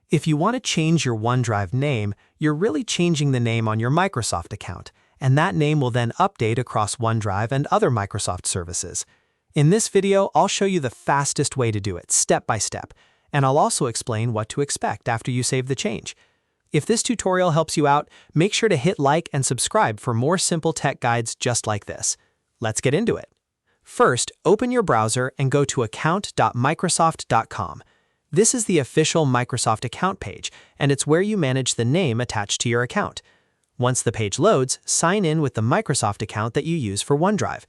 If you want to change your OneDrive name, you're really changing the name on your Microsoft account, and that name will then update across OneDrive and other Microsoft services. In this video, I'll show you the fastest way to do it, step by step, and I'll also explain what to expect after you save the change. If this tutorial helps you out, make sure to hit like and subscribe for more simple tech guides just like this. Let's get into it. First, open your browser and go to account.microsoft.com. This is the official Microsoft account page, and it's where you manage the name attached to your account. Once the page loads, sign in with the Microsoft account that you use for OneDrive.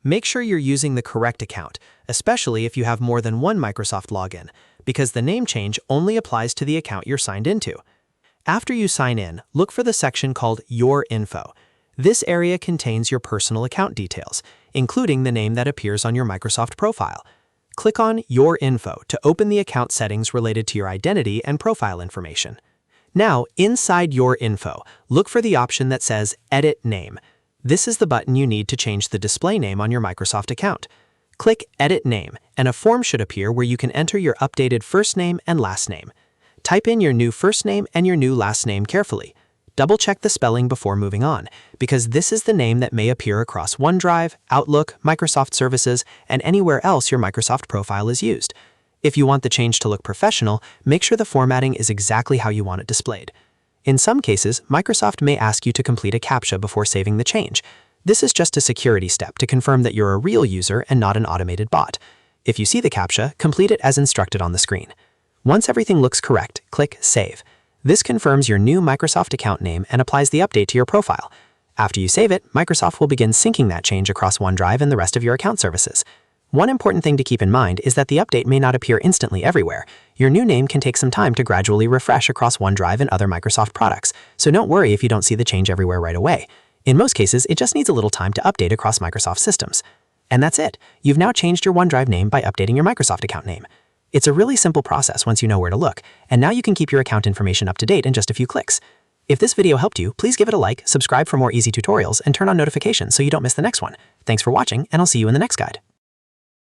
Make sure you're using the correct account, especially if you have more than one Microsoft login, because the name change only applies to the account you're signed into. After you sign in, look for the section called Your Info. This area contains your personal account details, including the name that appears on your Microsoft profile. Click on Your Info to open the account settings related to your identity and profile information. Now, inside Your Info, look for the option that says Edit Name. This is the button you need to change the display name on your Microsoft account. Click Edit Name, and a form should appear where you can enter your updated first name and last name. Type in your new first name and your new last name carefully. Double-check the spelling before moving on, because this is the name that may appear across OneDrive, Outlook, Microsoft Services, and anywhere else your Microsoft profile is used. If you want the change to look professional, make sure the formatting is exactly how you want it displayed. In some cases, Microsoft may ask you to complete a Captcha before saving the change. This is just a security step to confirm that you're a real user and not an automated bot. If you see the Captcha, complete it as instructed on the screen. Once everything looks correct, click Save. This confirms your new Microsoft account name and applies the update to your profile. After you save it, Microsoft will begin syncing that change across OneDrive and the rest of your account services. One important thing to keep in mind is that the update may not appear instantly everywhere. Your new name can take some time to gradually refresh across OneDrive and other Microsoft products, so don't worry if you don't see the change everywhere right away. In most cases, it just needs a little time to update across Microsoft systems. And that's it. You've now changed your OneDrive name by updating your Microsoft account name. It's a really simple process once you know where to look, and now you can keep your account information up to date in just a few clicks. If this video helped you, please give it a like, subscribe for more easy tutorials, and turn on notifications so you don't miss the next one. Thanks for watching, and I'll see you in the next guide.